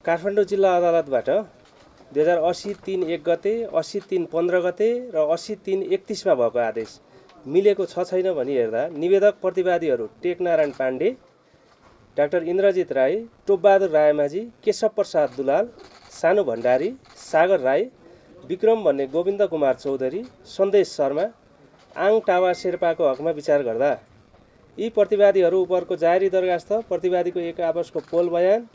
काठमाडौँ जिल्ला अदालतबाट 2080-3-1 गते, 80-3-15 गते र 80-3-31 भएको आदेश मिलेको छैन भनी हेर्दा निवेदक प्रतिवादीहरू टेकनारायण पाण्डे, डाक्टर इन्द्रजित राई, टोपबहादुर रायमाझी, केशव प्रसाद दुलाल, सानु भण्डारी, सागर राई, विक्रम भन्ने गोविन्द कुमार चौधरी, सन्देश शर्मा, आङ टावा शेर्पाको हकमा विचार गर्दा यी प्रतिवादीहरू उपरको जारी दरखास्त, प्रतिवादीको एक आपसको पोल बयान,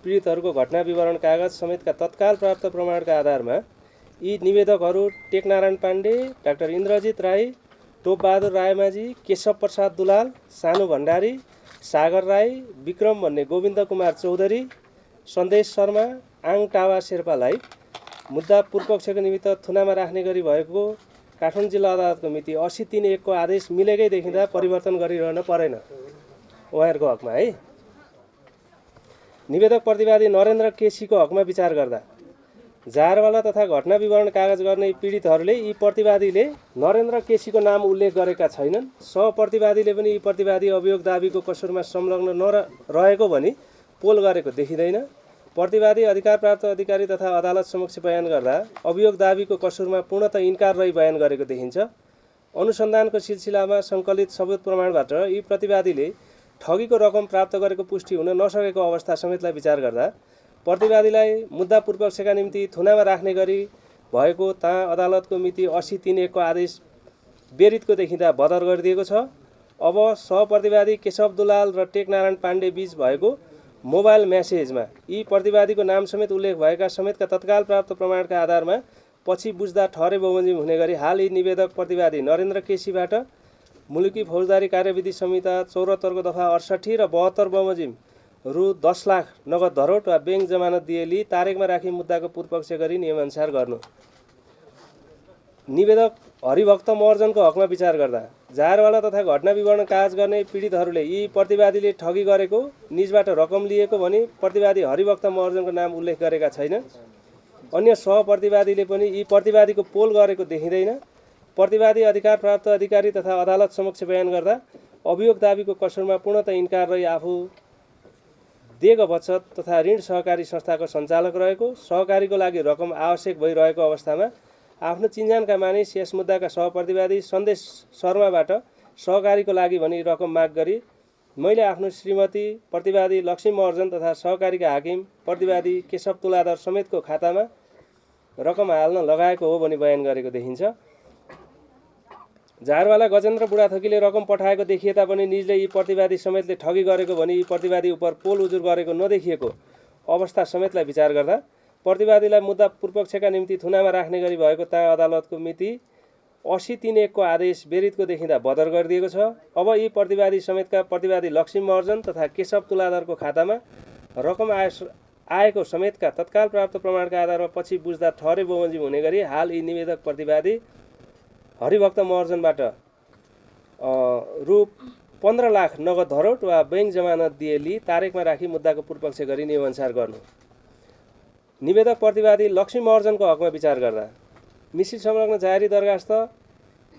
पीडितहरूको घटना विवरण कागज समेतका तत्काल प्राप्त प्रमाणका आधारमा यी निवेदकहरू टेकनारायण पाण्डे, डाक्टर इन्द्रजित राई, टोपबहादुर रायमाझी, केशव प्रसाद दुलाल, सानु भण्डारी, सागर राई, विक्रम भन्ने गोविन्द कुमार चौधरी, सन्देश शर्मा, आङ टावा शेर्पालाई मुद्दा पूर्वपक्षको निमित्त थुनामा राख्ने गरी भएको काठमाडौँ जिल्ला अदालतको मिति 80-3-1 को आदेश मिलेकै देखिँदा परिवर्तन गरिरहन परेन उहाँहरूको हकमा है। निवेदक प्रतिवादी नरेन्द्र केसीको हकमा विचार गर्दा जारवाला तथा घटना विवरण कागज गर्ने पीडितहरूले यी प्रतिवादीले नरेन्द्र केसीको नाम उल्लेख गरेका छैनन्। सहप्रतिवादीले पनि यी प्रतिवादी अभियोग दाबीको कसुरमा संलग्न नरहेको भनी पोल गरेको देखिँदैन। प्रतिवादी अधिकार प्राप्त अधिकारी तथा अदालत समक्ष बयान गर्दा अभियोग दाबीको कसुरमा पूर्णतः इन्कार रही बयान गरेको देखिन्छ। अनुसन्धानको सिलसिलामा सङ्कलित सबुत प्रमाणबाट यी प्रतिवादीले ठगीको रकम प्राप्त गरेको पुष्टि हुन नसकेको अवस्था समेतलाई विचार गर्दा प्रतिवादीलाई मुद्दा पूर्वपक्षका निम्ति थुनामा राख्ने गरी भएको ता अदालतको मिति 80-3-1 को आदेश बेरितको देखिँदा बदर गरिदिएको छ। अब सहप्रतिवादी केशव दुलाल र टेकनारायण पाण्डे बीच भएको मोबाइल म्यासेजमा यी प्रतिवादीको नाम समेत उल्लेख भएका समेतका तत्काल प्राप्त प्रमाणका आधारमा पछि बुझ्दा ठहरे बमोजिम हुने गरी हाल यी निवेदक प्रतिवादी नरेन्द्र केसीबाट मुलुकी फौजदारी कार्यविधि संहिता 74 को दफा 68 र 72 बमोजिम रु 10 लाख नगद धरोट वा ब्याङ्क जमानत दिएली तारिकमा राखी मुद्दाको पूर्वपक्ष गरी नियमअनुसार गर्नु। निवेदक हरिभक्त महर्जनको हकमा विचार गर्दा जारवाला तथा घटना विवरण कागज गर्ने पीडितहरूले यी प्रतिवादीले ठगी गरेको, निजबाट रकम लिएको भनी प्रतिवादी हरिभक्त महर्जनको नाम उल्लेख गरेका छैनन्। अन्य सहप्रतिवादीले पनि यी प्रतिवादीको पोल गरेको देखिँदैन। प्रतिवादी अधिकार प्राप्त अधिकारी तथा अदालत समक्ष बयान गर्दा अभियोग दाबीको कसुरमा पूर्णतः इन्कार रही आफू देग बचत तथा ऋण सहकारी संस्थाको सञ्चालक रहेको, सहकारीको लागि रकम आवश्यक भइरहेको अवस्थामा आफ्नो चिन्जानका मानिस यस मुद्दाका सहप्रतिवादी सन्देश शर्माबाट सहकारीको लागि भनी रकम माग गरी मैले आफ्नो श्रीमती प्रतिवादी लक्ष्मी महर्जन तथा सहकारीका हाकिम प्रतिवादी केशव तुलाधर समेतको खातामा रकम हाल्न लगाएको हो भनी बयान गरेको देखिन्छ। जारवाला गजेन्द्र बुढाथोकीले रकम पठाएको देखिए तापनि निजले यी प्रतिवादी समेतले ठगी गरेको भनी यी प्रतिवादी उपर पोल उजुर गरेको नदेखिएको अवस्था समेतलाई विचार गर्दा प्रतिवादीलाई मुद्दा पूर्वपक्षका निम्ति थुनामा राख्ने गरी भएको ता अदालतको मिति 80-3-1 को आदेश बेरितको देखिँदा बदर गरिदिएको छ। अब यी प्रतिवादी समेतका प्रतिवादी लक्ष्मी महर्जन तथा केशव तुलाधरको खातामा रकम आएको समेतका तत्काल प्राप्त प्रमाणका आधारमा पछि बुझ्दा ठहरे बमोजिम हुने गरी हाल यी निवेदक प्रतिवादी हरिभक्त महर्जनबाट रु 15 लाख नगद धरोट वा ब्याङ्क जमानत दिएली तारिकमा राखी मुद्दाको पूर्वपक्ष गरी नियमअनुसार गर्नु। निवेदक प्रतिवादी लक्ष्मी महर्जनको हकमा विचार गर्दा मिश्रित संलग्न जारी दरखास्त,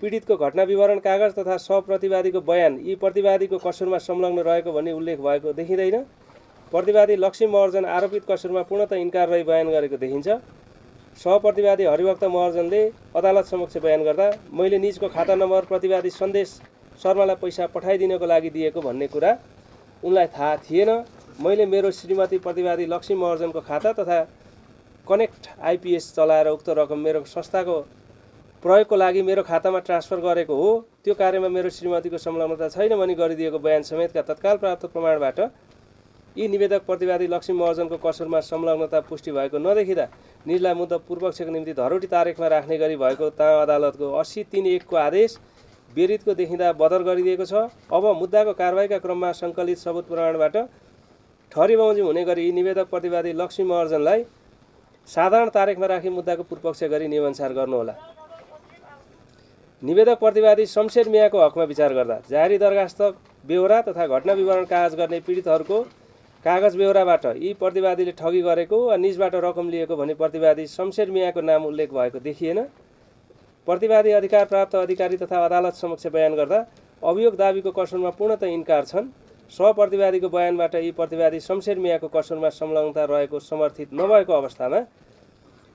पीडितको घटना विवरण कागज तथा सहप्रतिवादीको बयान यी प्रतिवादीको कसुरमा संलग्न रहेको भनी उल्लेख भएको देखिँदैन। प्रतिवादी लक्ष्मी महर्जन आरोपित कसुरमा पूर्णतः इन्कार रही बयान गरेको देखिन्छ। सहप्रतिवादी हरिभक्त महर्जनले अदालत समक्ष बयान गर्दा मैले निजको खाता नम्बर प्रतिवादी सन्देश शर्मालाई पैसा पठाइदिनको लागि दिएको भन्ने कुरा उनलाई थाहा थिएन। मैले मेरो श्रीमती प्रतिवादी लक्ष्मी महर्जनको खाता तथा कनेक्ट आइपिएस चलाएर उक्त रकम मेरो संस्थाको प्रयोगको लागि मेरो खातामा ट्रान्सफर गरेको हो। त्यो कार्यमा मेरो श्रीमतीको संलग्नता छैन भनी गरिदिएको बयान समेतका तत्काल प्राप्त प्रमाणबाट यी निवेदक प्रतिवादी लक्ष्मी महर्जनको कसुरमा संलग्नता पुष्टि भएको नदेखिँदा निजलाई मुद्दा पूर्वपक्षको निम्ति धरोटी तारिकमा राख्ने गरी भएको ता अदालतको 80-3-1 को आदेश बेरितको देखिँदा बदर गरिदिएको छ। अब मुद्दाको कारबाहीका क्रममा सङ्कलित सबुत प्रमाणबाट ठहरी बमोजिम हुने गरी यी निवेदक प्रतिवादी लक्ष्मी महर्जनलाई साधारण तारिकमा राखी मुद्दाको पूर्वपक्ष गरी नियमअनुसार गर्नुहोला। निवेदक प्रतिवादी शमशेर मियाको हकमा विचार गर्दा जारी दरखास्त बेहोरा तथा घटना विवरण कागज गर्ने पीडितहरूको कागज बेहोराबाट यी प्रतिवादीले ठगी गरेको वा निजबाट रकम लिएको भनी प्रतिवादी शमशेर मियाको नाम उल्लेख भएको देखिएन। प्रतिवादी अधिकार प्राप्त अधिकारी तथा अदालत समक्ष बयान गर्दा अभियोग दाबीको कसुरमा पूर्णतः इन्कार छन्। सहप्रतिवादीको बयानबाट यी प्रतिवादी शमशेर मियाको कसुरमा संलग्नता रहेको समर्थित नभएको अवस्थामा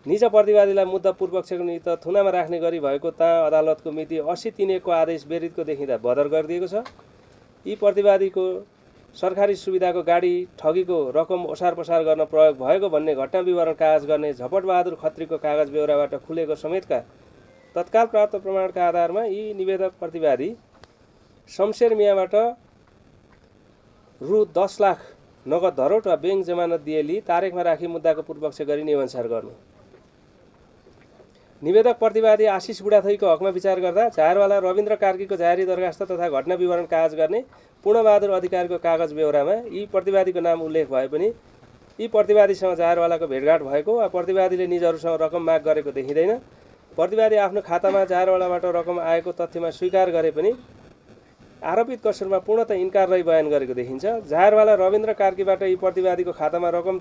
निज प्रतिवादीलाई मुद्दा पूर्वपक्षको निमित्त थुनामा राख्ने गरी भएको ता अदालतको मिति 80-3 को आदेश बेरितको देखिँदा बदर गरिदिएको छ। यी प्रतिवादीको सरकारी सुविधाको गाडी ठगीको रकम ओसार पसार गर्न प्रयोग भएको भन्ने घटना विवरण कागज गर्ने झपटबहादुर खत्रीको कागज बेहोराबाट खुलेको समेतका तत्काल प्राप्त प्रमाणका आधारमा यी निवेदक प्रतिवादी शमशेर मियाबाट रु 10 लाख नगद धरोट वा बैंक जमानत दिएली तारिखमा राखी मुद्दाको पूर्वपक्ष गरी नियमअनुसार गर्नु। निवेदक प्रतिवादी आशिष बुढाथोकीको हकमा विचार गर्दा झायरवाला रविन्द्र कार्कीको जाहेरी दरखास्त तथा घटना विवरण कागज गर्ने पूर्णबहादुर अधिकारीको कागज बेहोरामा यी प्रतिवादीको नाम उल्लेख भए पनि यी प्रतिवादीसँग झायरवालाको भेटघाट भएको वा प्रतिवादीले निजहरूसँग रकम माग गरेको देखिँदैन। प्रतिवादी आफ्नो खातामा झायरवालाबाट रकम आएको तथ्यमा स्वीकार गरे पनि आरोपित कसुरमा पूर्णतः इन्कार रही बयान गरेको देखिन्छ। झायरवाला रविन्द्र कार्कीबाट यी प्रतिवादीको खातामा रकम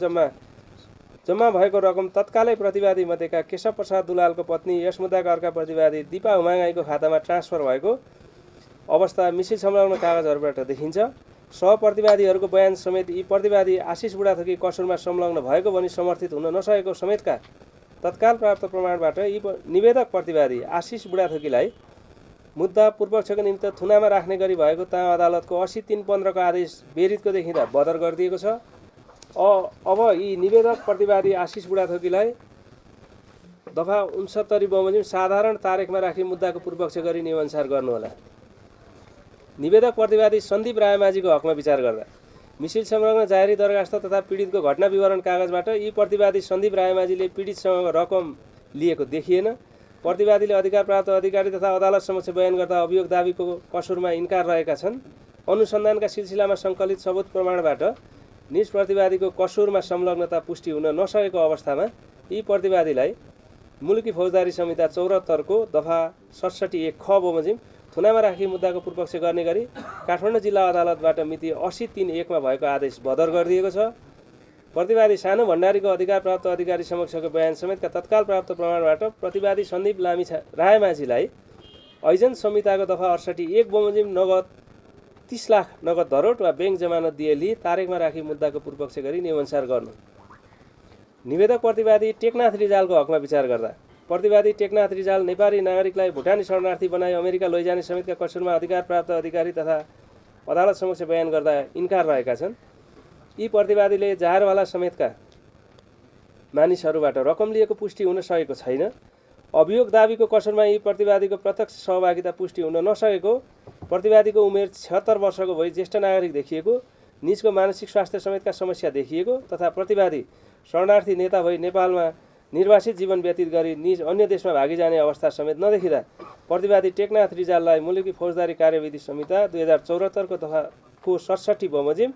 जम्मा भएको रकम तत्कालै प्रतिवादी मध्येका केशव प्रसाद दुलालको पत्नी यस मुद्दाका अर्का प्रतिवादी दिपा हुमागाईको खातामा ट्रान्सफर भएको अवस्था मिसिल संलग्न कागजहरूबाट देखिन्छ। सहप्रतिवादीहरूको बयान समेत यी प्रतिवादी आशिष बुढाथोकी कसुरमा संलग्न भएको भनी समर्थित हुन नसकेको समेतका तत्काल प्राप्त प्रमाणबाट यी निवेदक प्रतिवादी आशिष बुढाथोकीलाई मुद्दा पूर्वपक्षको निमित्त थुनामा राख्ने गरी भएको ता अदालतको 80-3-15 को आदेश बेरितको देखिँदा बदर गरिदिएको छ। अब यी निवेदक प्रतिवादी आशिष बुढाथोकीलाई दफा 69 बमोजिम साधारण तारिखमा राखी मुद्दाको पूर्वपक्ष गरी नियमअनुसार गर्नुहोला। निवेदक प्रतिवादी सन्दीप रायमाझीको हकमा विचार गर्दा मिसिल संलग्न जाहेरी दरखास्त तथा पीडितको घटना विवरण कागजबाट यी प्रतिवादी सन्दीप रायमाझीले पीडितसँग रकम लिएको देखिएन। प्रतिवादीले अधिकार प्राप्त अधिकारी तथा अदालत समक्ष बयान गर्दा अभियोग दाबीको कसुरमा इन्कार रहेका छन्। अनुसन्धानका सिलसिलामा सङ्कलित सबुत प्रमाणबाट निज प्रतिवादीको कसुरमा संलग्नता पुष्टि हुन नसकेको अवस्थामा यी प्रतिवादीलाई मुलुकी फौजदारी संहिता 74 को दफा 67(1) ख बमोजिम थुनामा राखी मुद्दाको पूर्वपक्ष गर्ने गरी काठमाडौँ जिल्ला अदालतबाट मिति 80-3-1 मा भएको आदेश बदर गरिदिएको छ। प्रतिवादी सानो भण्डारीको अधिकार प्राप्त अधिकारी समक्षको बयान समेतका तत्काल प्राप्त प्रमाणबाट प्रतिवादी सन्दीप रायमाझीलाई ऐजन संहिताको दफा 68(1) बमोजिम नगद 30 लाख नगद धरोट वा बैंक जमानत दिएली तारिखमा राखी मुद्दाको पूर्वपक्ष गरी नियमअनुसार गर्नु। निवेदक प्रतिवादी टेकनाथ रिजालको हकमा विचार गर्दा प्रतिवादी टेकनाथ रिजाल नेपाली नागरिकलाई भुटानी शरणार्थी बनाई अमेरिका लैजाने समेतका कसुरमा अधिकार प्राप्त अधिकारी तथा अदालत समक्ष बयान गर्दा इन्कार रहेका छन्। यी प्रतिवादीले झायरवाला समेतका मानिसहरूबाट रकम लिएको पुष्टि हुन सकेको छैन। अभियोग दाबीको कसुरमा यी प्रतिवादीको प्रत्यक्ष सहभागिता पुष्टि हुन नसकेको, प्रतिवादीको उमेर 76 वर्षको भई ज्येष्ठ नागरिक देखिएको, निजको मानसिक स्वास्थ्य समेतका समस्या देखिएको तथा प्रतिवादी शरणार्थी नेता भई नेपालमा निर्वासित जीवन व्यतीत गरी निज अन्य देशमा भागी जाने अवस्था समेत नदेखिँदा प्रतिवादी टेकनाथ रिजाललाई मुलुकी फौजदारी कार्यविधि संहिता 2074 को दफाको 67 बमोजिम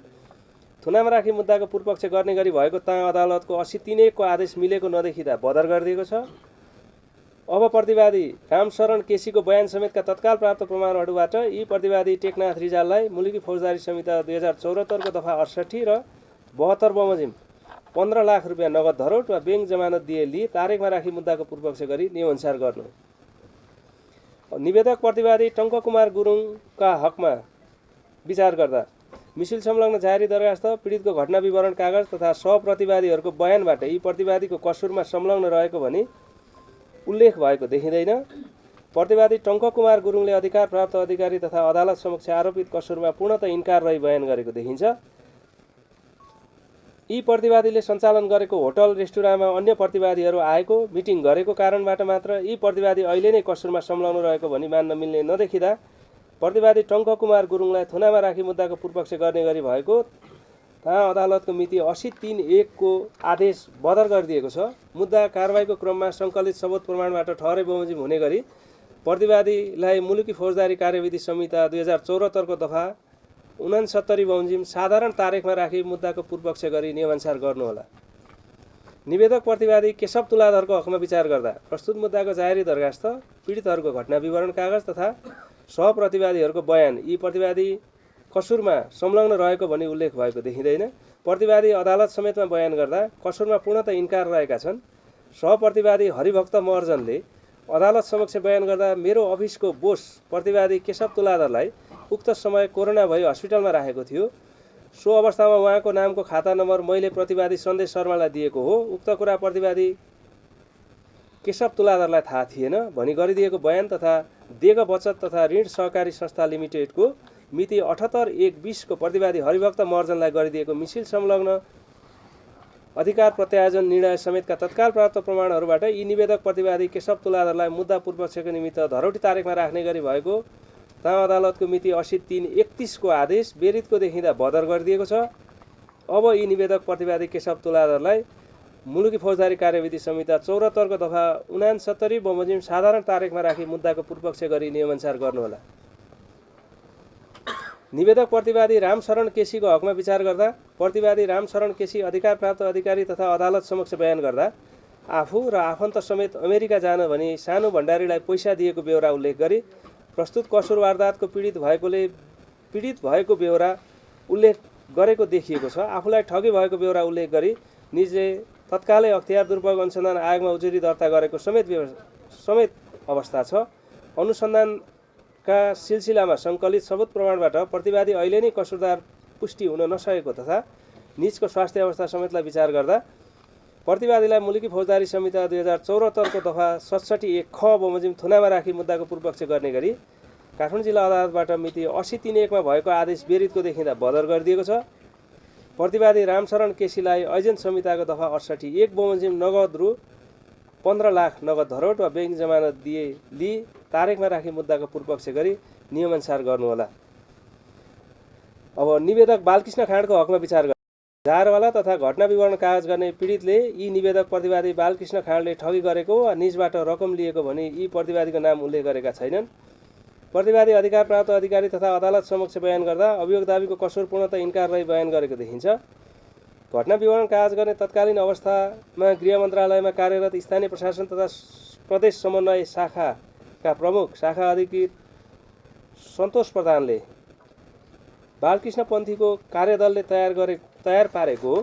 थुनामा राखी मुद्दाको पूर्वपक्ष गर्ने गरी भएको ता अदालतको 80-3-1 को आदेश मिलेको नदेखिँदा बदर गरिदिएको छ। अब प्रतिवादी रामशरण केसीको बयान समेतका तत्काल प्राप्त प्रमाणहरूबाट यी प्रतिवादी टेकनाथ रिजाललाई मुलुकी फौजदारी संहिता 2074 को दफा 68 र 72 बमोजिम 15 लाख रुपियाँ नगद धरोट वा बैंक जमानत दिएली तारिखमा राखी मुद्दाको पूर्वपक्ष गरी नियमअनुसार गर्नु। निवेदक प्रतिवादी टङ्ककुमार गुरुङका हकमा विचार गर्दा मिसिल संलग्न जाहेरी दरखास्त पीडितको घटना विवरण कागज तथा सहप्रतिवादीहरूको बयानबाट यी प्रतिवादीको कसुरमा संलग्न रहेको भनी उल्लेख भएको देखिँदैन। प्रतिवादी टङ्ककुमार गुरुङले अधिकार प्राप्त अधिकारी तथा अदालत समक्ष आरोपित कसुरमा पूर्णतः इन्कार रही बयान गरेको देखिन्छ। यी प्रतिवादीले सञ्चालन गरेको होटल रेस्टुराँमा अन्य प्रतिवादीहरू आएको मिटिङ गरेको कारणबाट मात्र यी प्रतिवादी अहिले नै कसुरमा संलग्न रहेको भनी मान्न मिल्ने नदेखिँदा प्रतिवादी टङ्ककुमार गुरुङलाई थुनामा राखी मुद्दाको पूर्वपक्ष गर्ने गरी भएको अदालतको मिति 80-3-1 को आदेश बदर गरिदिएको छ। मुद्दा कारबाहीको क्रममा सङ्कलित सबुत प्रमाणबाट ठहरै बमोजिम हुने गरी प्रतिवादीलाई मुलुकी फौजदारी कार्यविधि संहिता 2074 को दफा 69 बमोजिम साधारण तारिखमा राखी मुद्दाको पूर्वपक्ष गरी नियमअनुसार गर्नुहोला। निवेदक प्रतिवादी केशव तुलाधरको हकमा विचार गर्दा प्रस्तुत मुद्दाको जाहेरी दरखास्त, पीडितहरूको घटना विवरण कागज तथा सहप्रतिवादीहरूको बयान यी प्रतिवादी कसुरमा संलग्न रहेको भनी उल्लेख भएको देखिँदैन। प्रतिवादी अदालत समेतमा बयान गर्दा कसुरमा पूर्णतः इन्कार रहेका छन्। सहप्रतिवादी हरिभक्त महर्जनले अदालत समक्ष बयान गर्दा मेरो अफिसको बोस प्रतिवादी केशव तुलाधरलाई उक्त समय कोरोना भई हस्पिटलमा राखेको थियो। सो अवस्थामा उहाँको नामको खाता नम्बर मैले प्रतिवादी सन्देश शर्मालाई दिएको हो। उक्त कुरा प्रतिवादी केशव तुलाधरलाई थाहा थिएन भनी गरिदिएको बयान तथा देग बचत तथा ऋण सहकारी संस्था लिमिटेडको मिति 78/1/20 को प्रतिवादी हरिभक्त महर्जनलाई गरिदिएको मिसिल संलग्न अधिकार प्रत्यायोजन निर्णय समेतका तत्काल प्राप्त प्रमाणहरूबाट यी निवेदक प्रतिवादी केशव तुलाधरलाई मुद्दा पूर्वपक्षको निमित्त धरोटी तारिखमा राख्ने गरी भएको ताम अदालतको मिति 80/3/31 को आदेश बेरितको देखिँदा बदर गरिदिएको छ। अब यी निवेदक प्रतिवादी केशव तुलाधरलाई मुलुकी फौजदारी कार्यविधि संहिता 74 को दफा 69 बमोजिम साधारण तारिखमा राखी मुद्दाको पूर्वपक्ष गरी नियमअनुसार गर्नुहोला। निवेदक प्रतिवादी रामशरण केसीको हकमा विचार गर्दा प्रतिवादी रामशरण केसी अधिकार प्राप्त अधिकारी तथा अदालत समक्ष बयान गर्दा आफू र आफन्त समेत अमेरिका जान भनी सानो भण्डारीलाई पैसा दिएको बेहोरा उल्लेख गरी प्रस्तुत कसुर वारदातको पीडित भएको बेहोरा उल्लेख गरेको देखिएको छ। आफूलाई ठगी भएको बेहोरा उल्लेख गरी निजले तत्कालै अख्तियार दुरुपयोग अनुसन्धान आयोगमा उजुरी दर्ता गरेको समेत अवस्था छ। अनुसन्धानका सिलसिलामा सङ्कलित सबुत प्रमाणबाट प्रतिवादी अहिले नै कसुरदार पुष्टि हुन नसकेको तथा निजको स्वास्थ्य अवस्था समेतलाई विचार गर्दा प्रतिवादीलाई मुलुकी फौजदारी संहिता 2074 को दफा 67(1) ख बमोजिम थुनामा राखी मुद्दाको पूर्वपक्ष गर्ने गरी काठमाडौँ जिल्ला अदालतबाट मिति 80/3/1 मा भएको आदेश बेरितको देखिँदा बदर गरिदिएको छ। प्रतिवादी रामशरण केसीलाई एजेन्ट संहिताको दफा 68(1) बमोजिम नगद रु 15 लाख नगद धरोट वा बैंक जमानत लिई तारिखमा राखी मुद्दाको पूर्वपक्ष गरी नियमअनुसार गर्नुहोला। अब निवेदक बालकृष्ण खाँडको हकमा विचार गर्दा जाहेरवाला तथा घटना विवरण कागज गर्ने पीडितले यी निवेदक प्रतिवादी बालकृष्ण खाँडले ठगी गरेको वा निजबाट रकम लिएको भनी यी प्रतिवादीको नाम उल्लेख गरेका छैनन्। प्रतिवादी अधिकार प्राप्त अधिकारी तथा अदालत समक्ष बयान गर्दा अभियोग दाबीको कसुर पूर्णतः इन्कार रही बयान गरेको देखिन्छ। घटना विवरण कागज गर्ने तत्कालीन अवस्थामा गृह मन्त्रालयमा कार्यरत स्थानीय प्रशासन तथा प्रदेश समन्वय शाखाका प्रमुख शाखा अधिकृत सन्तोष प्रधानले बालकृष्ण पन्थीको कार्यदलले तयार पारेको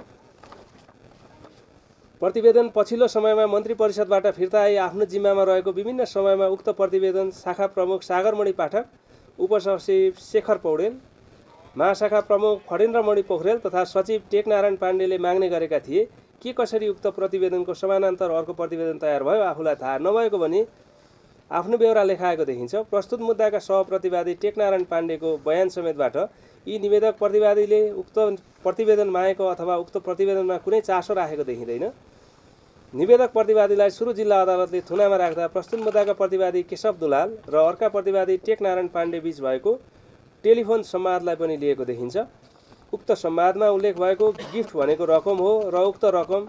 प्रतिवेदन पछिल्लो समयमा मन्त्री परिषदबाट फिर्ता आई आफ्नो जिम्मामा रहेको विभिन्न समयमा उक्त प्रतिवेदन शाखा प्रमुख सागरमणि पाठक, उपसचिव शेखर पौडेल, महाशाखा प्रमुख फणेन्द्रमणि पोखरेल तथा सचिव टेकनारायण पाण्डेले माग्ने गरेका थिए। के कसरी उक्त प्रतिवेदनको समानान्तर अर्को प्रतिवेदन तयार भयो आफूलाई थाहा नभएको भनी आफ्नो बेहोरा लेखाएको देखिन्छ। प्रस्तुत मुद्दाका सहप्रतिवादी टेकनारायण पाण्डेको बयान समेतबाट यी निवेदक प्रतिवादीले उक्त प्रतिवेदन मागेको अथवा उक्त प्रतिवेदनमा कुनै चासो राखेको देखिँदैन। निवेदक प्रतिवादीलाई सुरु जिल्ला अदालतले थुनामा राख्दा प्रस्तुत मुद्दाका प्रतिवादी केशव दुलाल र अर्का प्रतिवादी टेकनारायण पाण्डे बीच भएको टेलिफोन संवादलाई पनि लिएको देखिन्छ। उक्त संवादमा उल्लेख भएको गिफ्ट भनेको रकम हो र उक्त रकम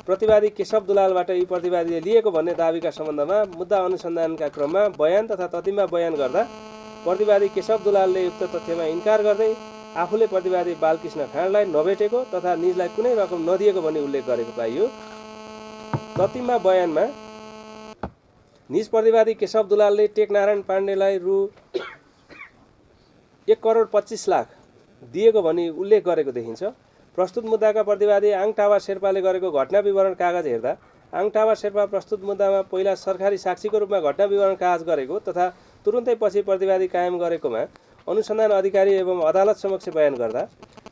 प्रतिवादी केशव दुलालबाट यी प्रतिवादीले लिएको भन्ने दाबीका सम्बन्धमा मुद्दा अनुसन्धानका क्रममा बयान तथा ततिममा बयान गर्दा प्रतिवादी केशव दुलालले उक्त तथ्यमा इन्कार गर्दै आफूले प्रतिवादी बालकृष्ण खाँडलाई नभेटेको तथा निजलाई कुनै रकम नदिएको भनी उल्लेख गरेको पाइयो। ततिममा बयानमा निज प्रतिवादी केशव दुलालले टेकनारायण पाण्डेलाई रु 1,25,00,000 दिएको भनी उल्लेख गरेको देखिन्छ। प्रस्तुत मुद्दाका प्रतिवादी आङटावा शेर्पाले गरेको घटना विवरण कागज हेर्दा आङटावा शेर्पा प्रस्तुत मुद्दामा पहिला सरकारी साक्षीको रूपमा घटना विवरण कागज गरेको तथा तुरुन्तै पछि प्रतिवादी कायम गरेकोमा अनुसन्धान अधिकारी एवं अदालत समक्ष बयान गर्दा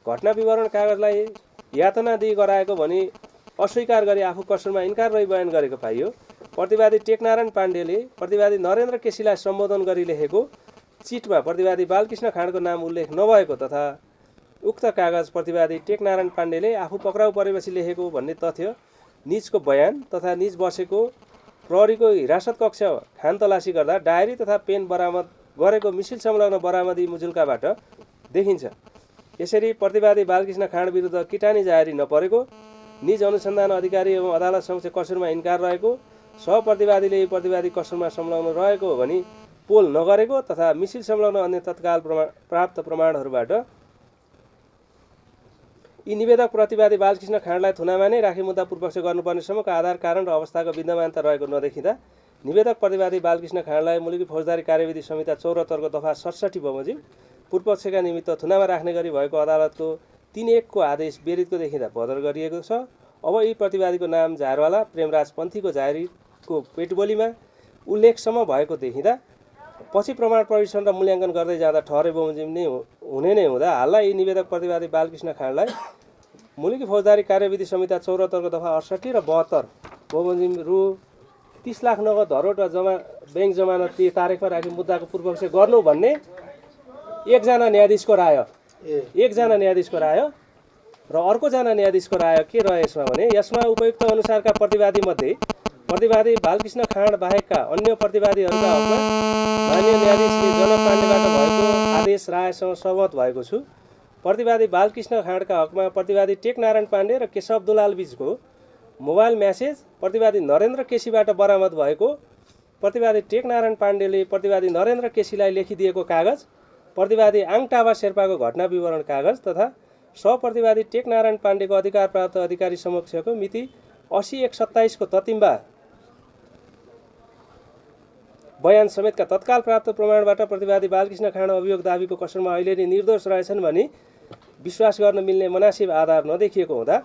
घटना विवरण कागजलाई यातना दिई गराएको भनी अस्वीकार गरी आफू कसुरमा इन्कार रही बयान गरेको पाइयो। प्रतिवादी टेकनारायण पाण्डेले प्रतिवादी नरेन्द्र केसीलाई सम्बोधन गरी लेखेको चिटमा प्रतिवादी बालकृष्ण खाँडको नाम उल्लेख नभएको तथा उक्त कागज प्रतिवादी टेकनारायण पाण्डेले आफू पक्राउ परेपछि लेखेको भन्ने तथ्य निजको बयान तथा निज बसेको प्रहरीको हिरासत कक्ष खानतलासी गर्दा डायरी तथा पेन बरामद गरेको मिसिल संलग्न बरामदी मुजुल्काबाट देखिन्छ। यसरी प्रतिवादी बालकृष्ण खाँड विरुद्ध किटानी जाहेरी नपरेको, निज अनुसन्धान अधिकारी एवं अदालत समक्ष कसुरमा इन्कार रहेको, सहप्रतिवादीले यी प्रतिवादी कसुरमा संलग्न रहेको भनी पोल नगरेको तथा मिसिल संलग्न अन्य तत्काल प्राप्त प्रमाणहरूबाट यी निवेदक प्रतिवादी बालकृष्ण खाँडलाई थुनामा नै राखी मुद्दा पूर्वपक्ष गर्नुपर्ने सम्मको आधार कारण र अवस्थाको विद्यमानता रहेको नदेखिँदा निवेदक प्रतिवादी बालकृष्ण खाँडलाई मुलुकी फौजदारी कार्यविधि संहिता 74 को दफा 67 बमोजिम पूर्वपक्षका निमित्त थुनामा राख्ने गरी भएको अदालतको 3(1) को आदेश बेरितको देखिँदा बदर गरिएको छ। अब यी प्रतिवादीको नाम जाहेरवाला प्रेमराज पन्थीको जाहेरीको पेटबोलीमा उल्लेखसम्म भएको देखिँदा पछि प्रमाण परीक्षण र मूल्याङ्कन गर्दै जाँदा ठहरे बमोजिम नै हुने नै हुँदा हालमा यी निवेदक प्रतिवादी बालकृष्ण खाँडलाई मुलुकी फौजदारी कार्यविधि संहिता 74 को दफा 68 र 72 बमोजिम रु 30 लाख नगद धरोट र बैंक जमानत तारिखमा राखी मुद्दाको पूर्वपक्ष गर्नु भन्ने एकजना न्यायाधीशको राय र अर्कोजना न्यायाधीशको राय के रह्यो यसमा भने यसमा उपयुक्त अनुसारका प्रतिवादी मध्ये प्रतिवादी बालकृष्ण खाँड बाहेकका अन्य प्रतिवादीहरूका हकमा माननीय न्यायाधीश श्री जनक पाण्डेबाट भएको आदेश रायसँग सहमत भएको छु। प्रतिवादी बालकृष्ण खाँडका हकमा प्रतिवादी टेकनारायण पाण्डे र केशव दुलाल बीचको मोबाइल म्यासेज प्रतिवादी नरेन्द्र केसीबाट बरामद भएको, प्रतिवादी टेकनारायण पाण्डेले प्रतिवादी नरेन्द्र केसीलाई लेखिदिएको कागज, प्रतिवादी आङटाबा शेर्पाको घटना विवरण कागज तथा सहप्रतिवादी टेकनारायण पाण्डेको अधिकार प्राप्त अधिकारी समक्षको मिति 80/1/27 को ततिम्बा बयान समेतका तत्काल प्राप्त प्रमाणबाट प्रतिवादी बालकृष्ण खाँड अभियोग दाबीको कसरमा अहिले नै निर्दोष रहेछन् भनी विश्वास गर्न मिल्ने मनासिब आधार नदेखिएको हुँदा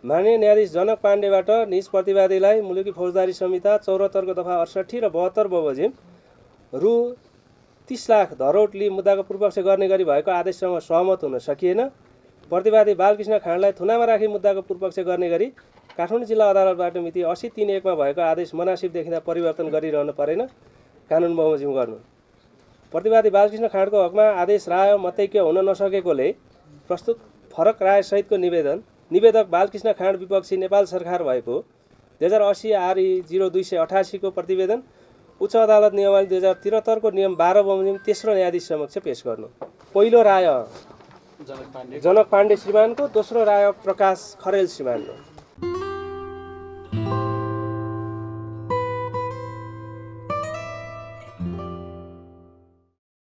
माननीय न्यायाधीश जनक पाण्डेबाट निज प्रतिवादीलाई मुलुकी फौजदारी संहिता 74 को दफा 68 र 72 बमोजिम रु 30 लाख धरोट लिई मुद्दाको पूर्वपक्ष गर्ने गरी भएको आदेशसँग सहमत हुन सकिएन। प्रतिवादी बालकृष्ण खाँडलाई थुनामा राखी मुद्दाको पूर्वपक्ष गर्ने गरी काठमाडौँ जिल्ला अदालतबाट मिति 80/3/1 मा भएको आदेश मनासिब देखिँदा परिवर्तन गरिरहनु परेन, कानुन बमोजिम गर्नु। प्रतिवादी बालकृष्ण खाँडको हकमा आदेश राय मतैक्य हुन नसकेकोले प्रस्तुत फरक राय सहितको निवेदक बालकृष्ण खाँड विपक्षी नेपाल सरकार भएको 2080 RE 0288 को प्रतिवेदन उच्च अदालत नियमावली 2073 को नियम 12 बमोजिम तेस्रो न्यायाधीश समक्ष पेश गर्नु। पहिलो राय जनक पाण्डे श्रीमानको, दोस्रो राय प्रकाश खरेल श्रीमानको।